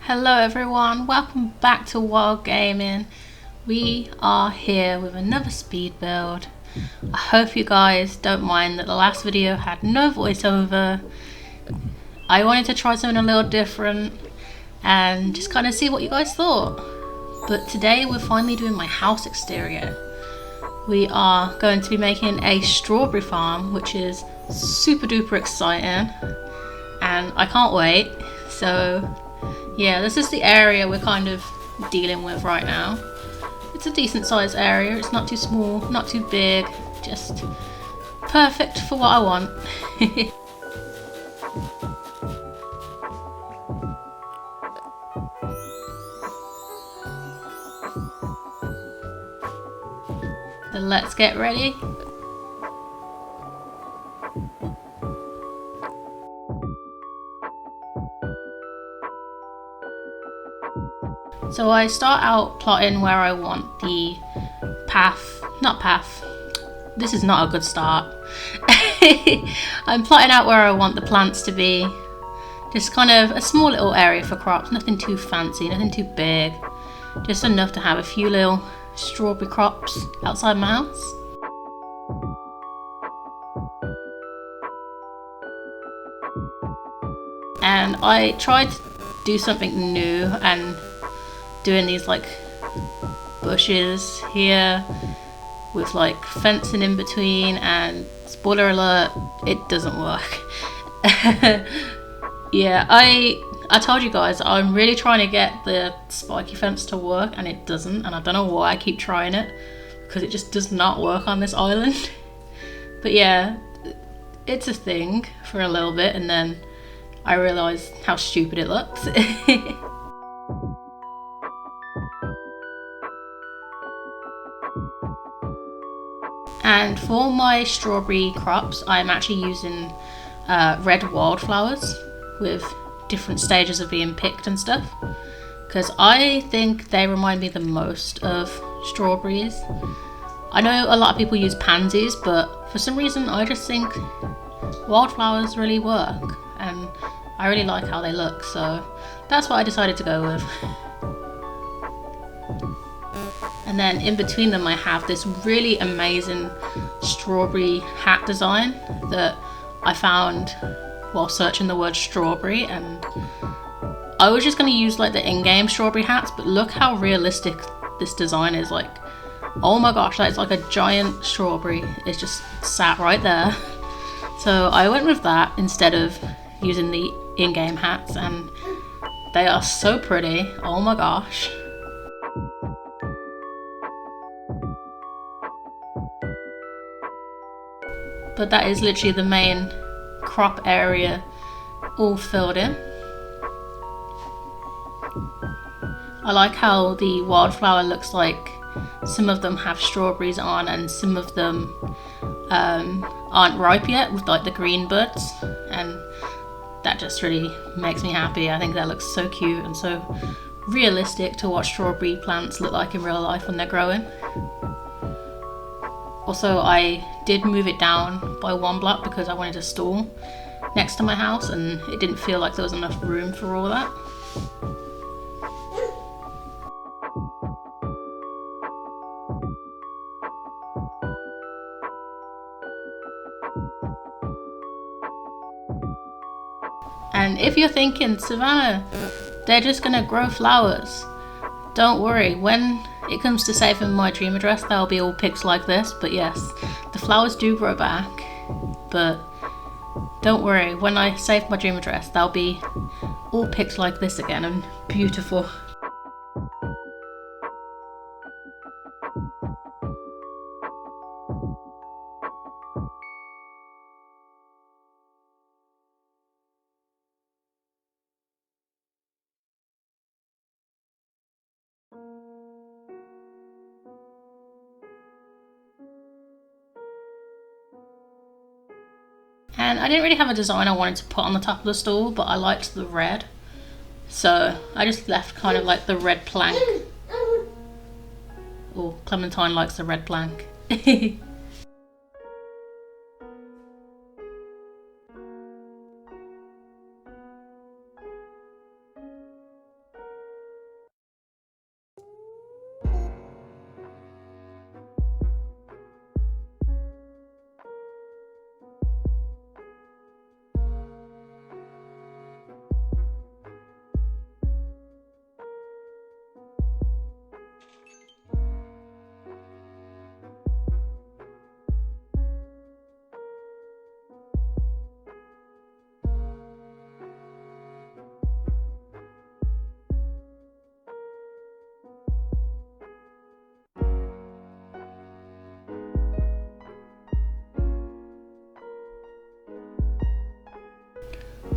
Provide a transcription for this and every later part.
Hello everyone, welcome back to WildddGaming. We are here with another speed build. I hope you guys don't mind that the last video had no voiceover. I wanted to try something a little different and just kind of see what you guys thought. But today we're finally doing my house exterior. We are going to be making a strawberry farm, which is super duper exciting and I can't wait. So yeah, this is the area we're kind of dealing with right now. It's a decent sized area, it's not too small, not too big, just perfect for what I want. So let's get ready. So I start out plotting where I want the path, this is not a good start. I'm plotting out where I want the plants to be. Just kind of a small little area for crops, nothing too fancy, nothing too big. Just enough to have a few little strawberry crops outside my house. And I tried to do something new and doing these like bushes here with like fencing in between, and spoiler alert, it doesn't work. Yeah, I told you guys I'm really trying to get the spiky fence to work and it doesn't, and I don't know why I keep trying it because it just does not work on this island. But yeah, it's a thing for a little bit and then I realised how stupid it looks. And for my strawberry crops, I'm actually using red wildflowers with different stages of being picked and stuff, because I think they remind me the most of strawberries. I know a lot of people use pansies, but for some reason I just think wildflowers really work and I really like how they look, so that's what I decided to go with. And then in between them I have this really amazing strawberry hat design that I found while searching the word strawberry, and I was just going to use like the in-game strawberry hats, but look how realistic this design is. Like, oh my gosh, that's like a giant strawberry. It's just sat right there. So I went with that instead of using the in-game hats, and they are so pretty. Oh my gosh. But that is literally the main crop area all filled in. I like how the wildflower looks like some of them have strawberries on and some of them aren't ripe yet with like the green buds, and that just really makes me happy. I think that looks so cute and so realistic to what strawberry plants look like in real life when they're growing. Also, I did move it down by one block because I wanted a stall next to my house and it didn't feel like there was enough room for all that. And if you're thinking, Savannah, they're just gonna grow flowers, don't worry, when it comes to saving my dream address, they'll be all picked like this. But yes, the flowers do grow back, but don't worry, when I save my dream address, they'll be all picked like this again and beautiful. And I didn't really have a design I wanted to put on the top of the stall, but I liked the red. So I just left kind of like the red plank. Oh, Clementine likes the red plank.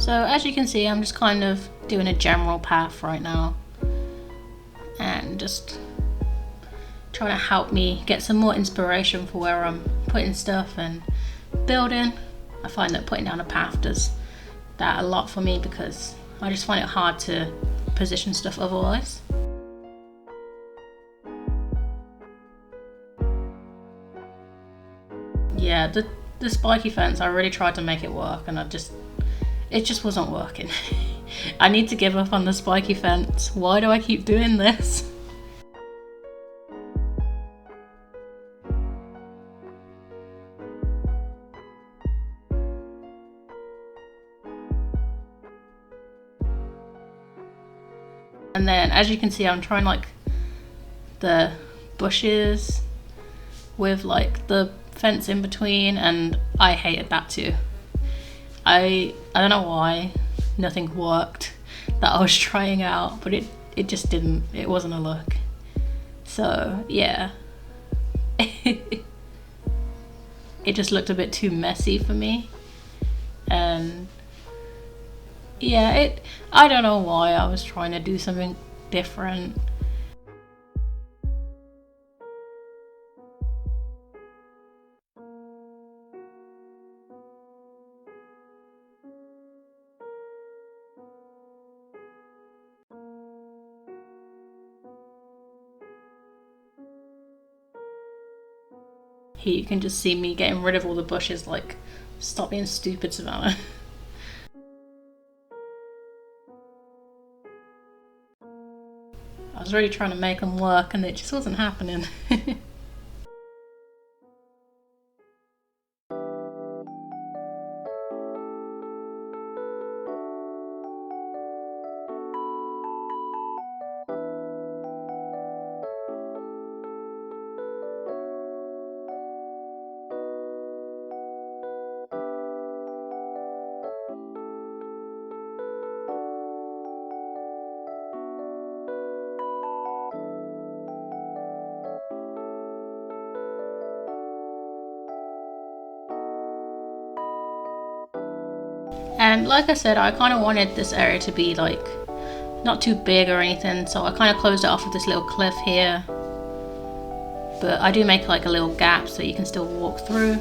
So as you can see, I'm just kind of doing a general path right now and just trying to help me get some more inspiration for where I'm putting stuff and building. I find that putting down a path does that a lot for me because I just find it hard to position stuff otherwise. Yeah, the spiky fence, I really tried to make it work and it just wasn't working. I need to give up on the spiky fence. Why do I keep doing this? And then as you can see, I'm trying like the bushes with like the fence in between, and I hated that too. I don't know why nothing worked that I was trying out, but it just didn't. It wasn't a look. So yeah. It just looked a bit too messy for me. And yeah, I don't know why I was trying to do something different. Here you can just see me getting rid of all the bushes, like, stop being stupid, Savannah. I was really trying to make them work and it just wasn't happening. And like I said, I kind of wanted this area to be like not too big or anything, so I kind of closed it off with this little cliff here. But I do make like a little gap so you can still walk through.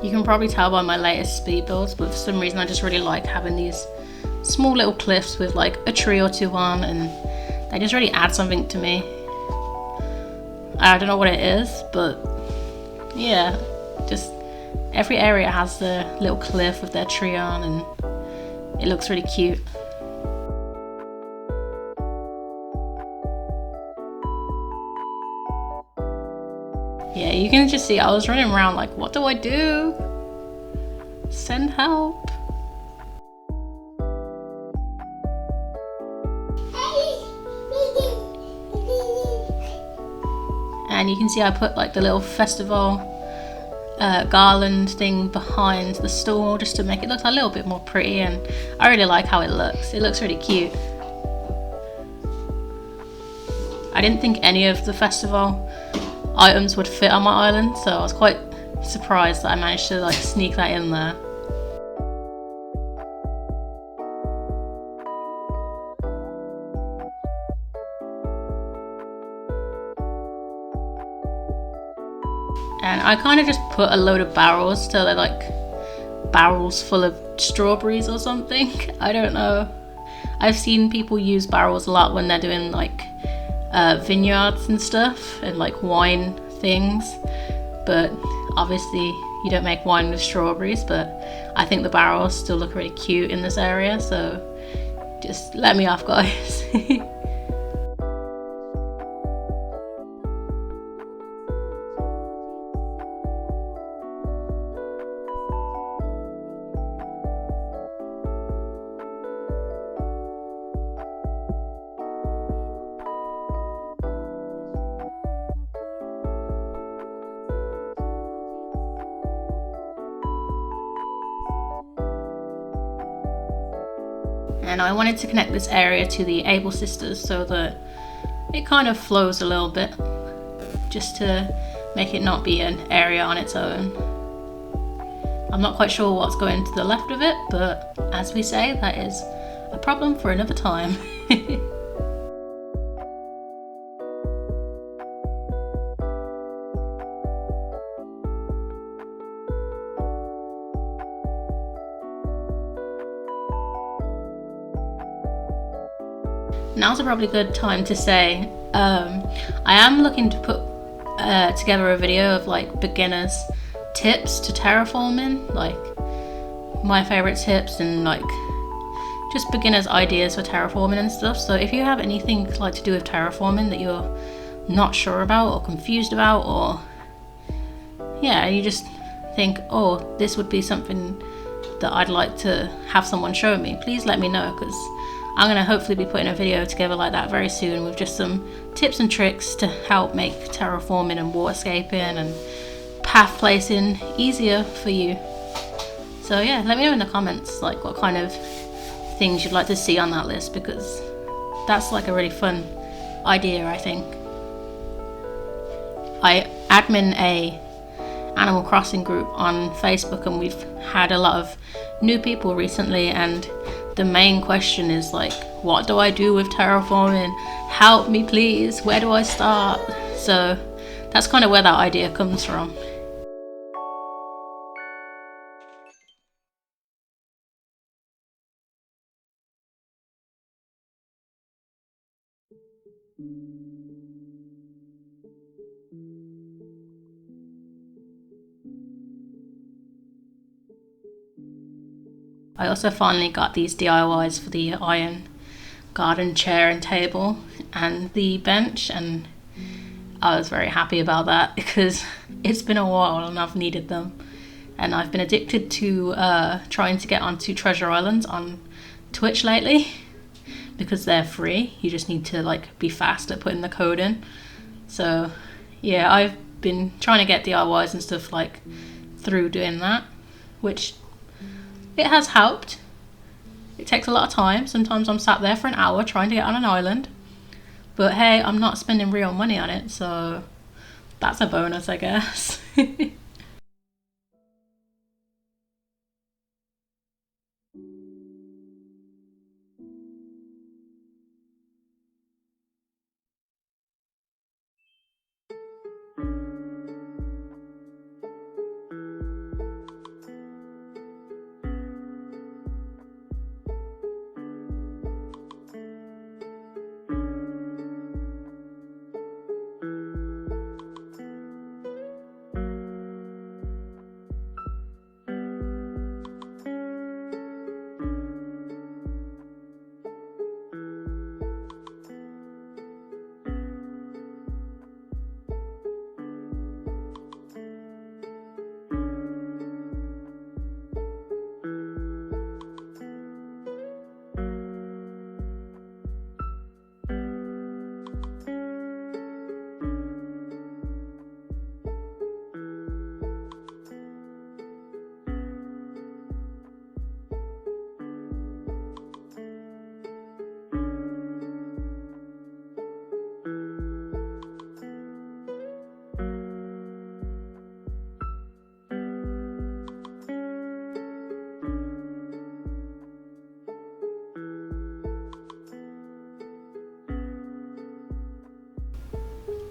You can probably tell by my latest speed builds, but for some reason I just really like having these small little cliffs with like a tree or two on, and they just really add something to me. I don't know what it is, but yeah, just every area has the little cliff with their tree on and it looks really cute. Yeah, you can just see I was running around like, what do I do? Send help. And you can see I put like the little festival garland thing behind the store just to make it look a little bit more pretty, and I really like how it looks. It looks really cute. I didn't think any of the festival items would fit on my island, so I was quite surprised that I managed to like sneak that in there. And I kind of just put a load of barrels, so they're like barrels full of strawberries or something. I don't know. I've seen people use barrels a lot when they're doing like vineyards and stuff and like wine things, but obviously you don't make wine with strawberries. But I think the barrels still look really cute in this area, so just let me off, guys. and I wanted to connect this area to the Able Sisters so that it kind of flows a little bit, just to make it not be an area on its own. I'm not quite sure what's going to the left of it, but as we say, that is a problem for another time. Now's a probably good time to say I am looking to put together a video of like beginners tips to terraforming, like my favorite tips and like just beginners ideas for terraforming and stuff. So if you have anything like to do with terraforming that you're not sure about or confused about, or yeah, you just think, oh, this would be something that I'd like to have someone show me, please let me know, because I'm going to hopefully be putting a video together like that very soon with just some tips and tricks to help make terraforming and waterscaping and path placing easier for you. So yeah, let me know in the comments like what kind of things you'd like to see on that list, because that's like a really fun idea, I think. I admin a Animal Crossing group on Facebook, and we've had a lot of new people recently, and the main question is like, what do I do with terraforming? Help me please, where do I start? So that's kind of where that idea comes from. I also finally got these DIYs for the iron garden chair and table and the bench, and I was very happy about that because it's been a while and I've needed them, and I've been addicted to trying to get onto treasure islands on Twitch lately because they're free. You just need to like be fast at putting the code in. So yeah, I've been trying to get DIYs and stuff like through doing that, which it has helped. It takes a lot of time. Sometimes I'm sat there for an hour trying to get on an island, but hey, I'm not spending real money on it, so that's a bonus, I guess.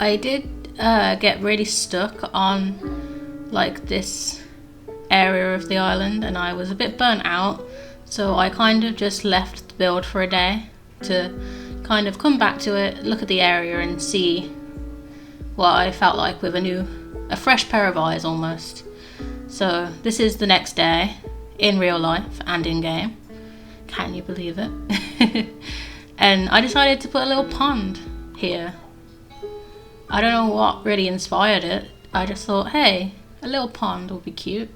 I did get really stuck on like this area of the island, and I was a bit burnt out, so I kind of just left the build for a day to kind of come back to it, look at the area and see what I felt like with a fresh pair of eyes almost. So this is the next day in real life and in game. Can you believe it? And I decided to put a little pond here. I don't know what really inspired it. I just thought, hey, a little pond would be cute.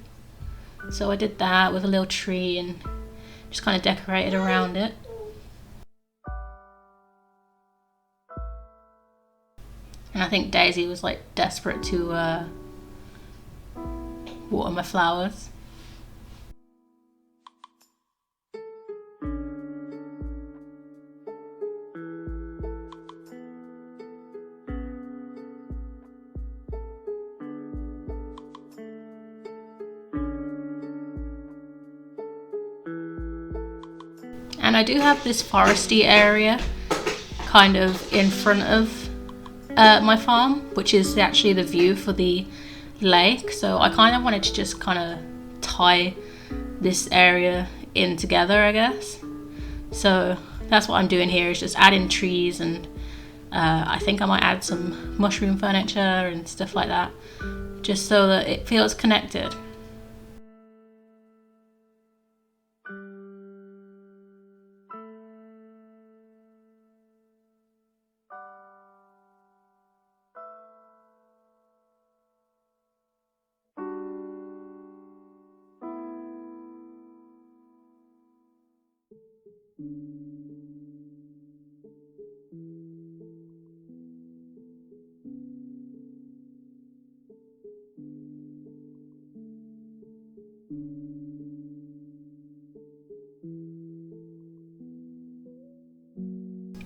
So I did that with a little tree and just kind of decorated around it. And I think Daisy was like desperate to water my flowers. And I do have this foresty area kind of in front of my farm, which is actually the view for the lake. So I kind of wanted to just kind of tie this area in together, I guess. So that's what I'm doing here, is just adding trees, and I think I might add some mushroom furniture and stuff like that, just so that it feels connected.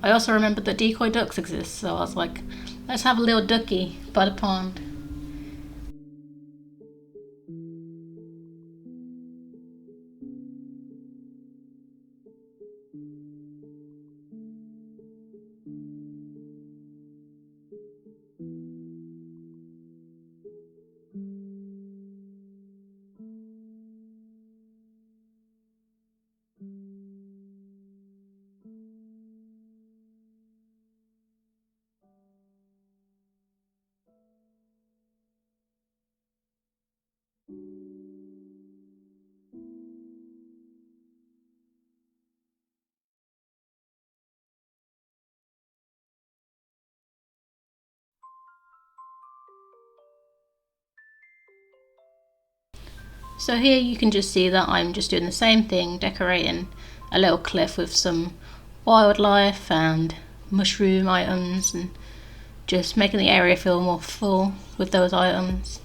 I also remembered that decoy ducks exist, so I was like, let's have a little ducky by the pond. So here you can just see that I'm just doing the same thing, decorating a little cliff with some wildlife and mushroom items, and just making the area feel more full with those items.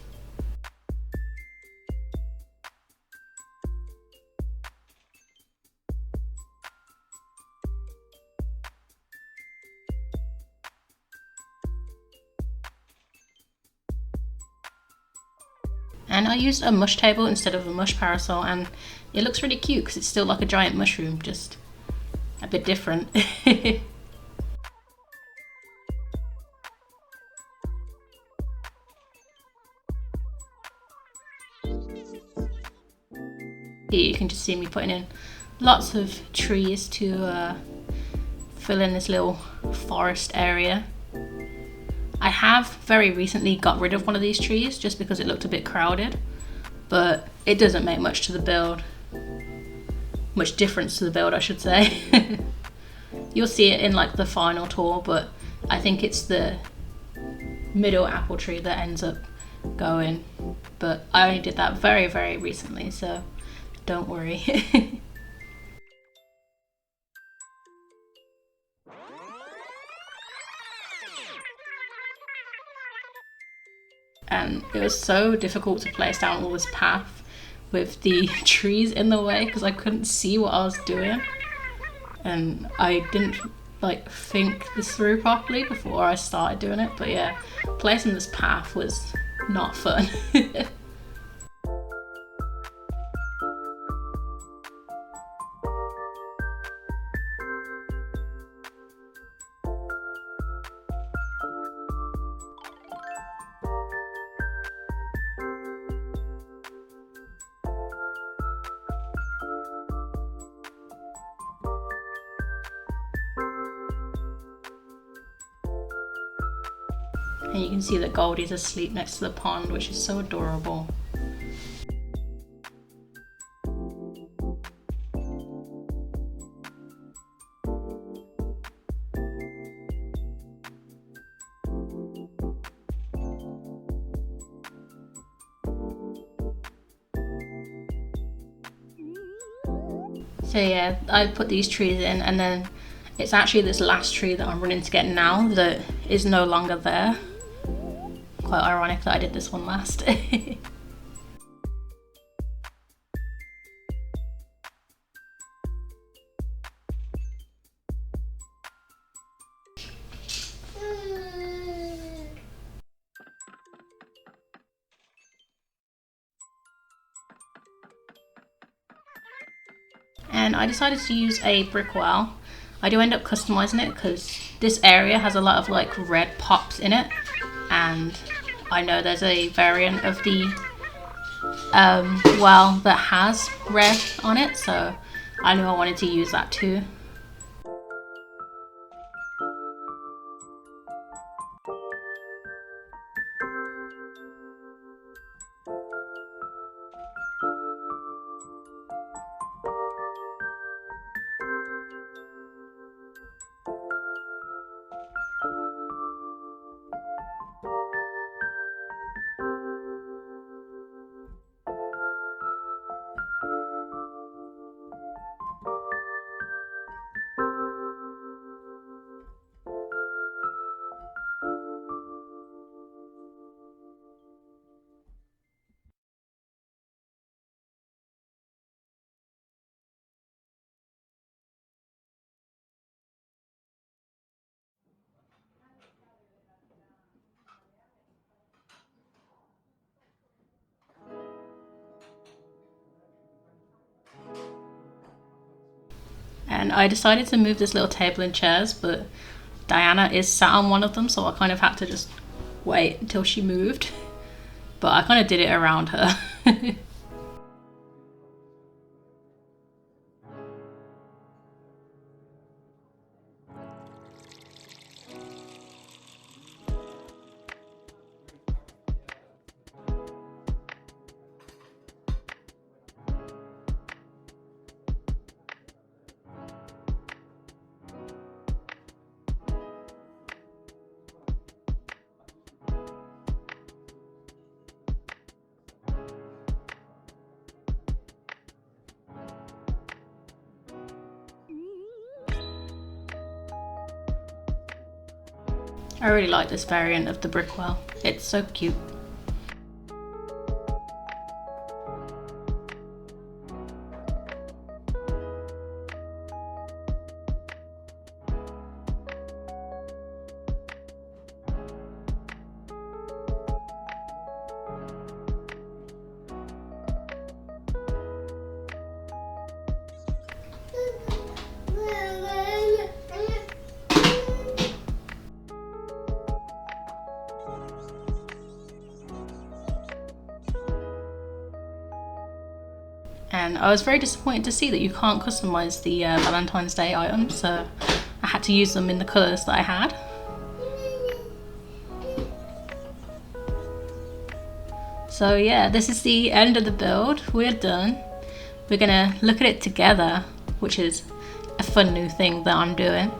And I used a mush table instead of a mush parasol, and it looks really cute because it's still like a giant mushroom, just a bit different. Here you can just see me putting in lots of trees to fill in this little forest area. I have very recently got rid of one of these trees just because it looked a bit crowded, but it doesn't make much to the build. Much difference to the build, I should say. You'll see it in like the final tour, but I think it's the middle apple tree that ends up going. But I only did that very, very recently, so don't worry. And it was so difficult to place down all this path with the trees in the way because I couldn't see what I was doing, and I didn't like think this through properly before I started doing it. But yeah, placing this path was not fun. And you can see that Goldie's asleep next to the pond, which is so adorable. So yeah, I put these trees in, and then it's actually this last tree that I'm running to get now that is no longer there. Quite ironic that I did this one last. and I decided to use a brick wall. I do end up customizing it because this area has a lot of like red pops in it, and I know there's a variant of the well that has red on it, so I knew I wanted to use that too. And I decided to move this little table and chairs, but Diana is sat on one of them, so I kind of had to just wait until she moved. But I kind of did it around her. I really like this variant of the brick wall. It's so cute. And I was very disappointed to see that you can't customize the Valentine's Day items, so I had to use them in the colours that I had. So yeah, this is the end of the build. We're done. We're gonna look at it together, which is a fun new thing that I'm doing.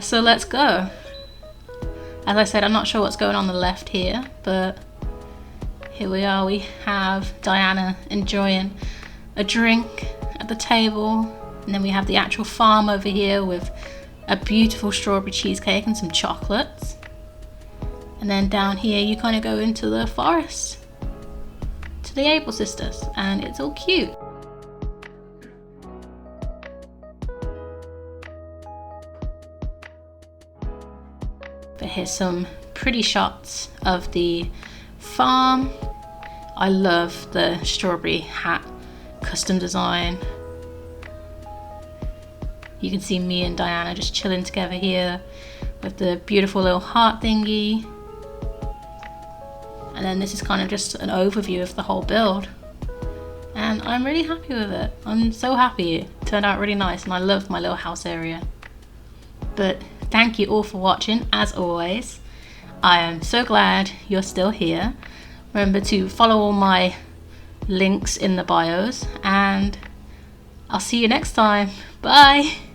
So let's go. As I said, I'm not sure what's going on the left here, but here we are. We have Diana enjoying a drink at the table, and then we have the actual farm over here with a beautiful strawberry cheesecake and some chocolates. And then down here you kind of go into the forest to the Able sisters, and it's all cute. But here's some pretty shots of the farm. I love the strawberry hat custom design. You can see me and Diana just chilling together here with the beautiful little heart thingy. And then this is kind of just an overview of the whole build. And I'm really happy with it. I'm so happy. It turned out really nice, and I love my little house area. But thank you all for watching, as always. I am so glad you're still here. Remember to follow all my links in the bios, and I'll see you next time. Bye!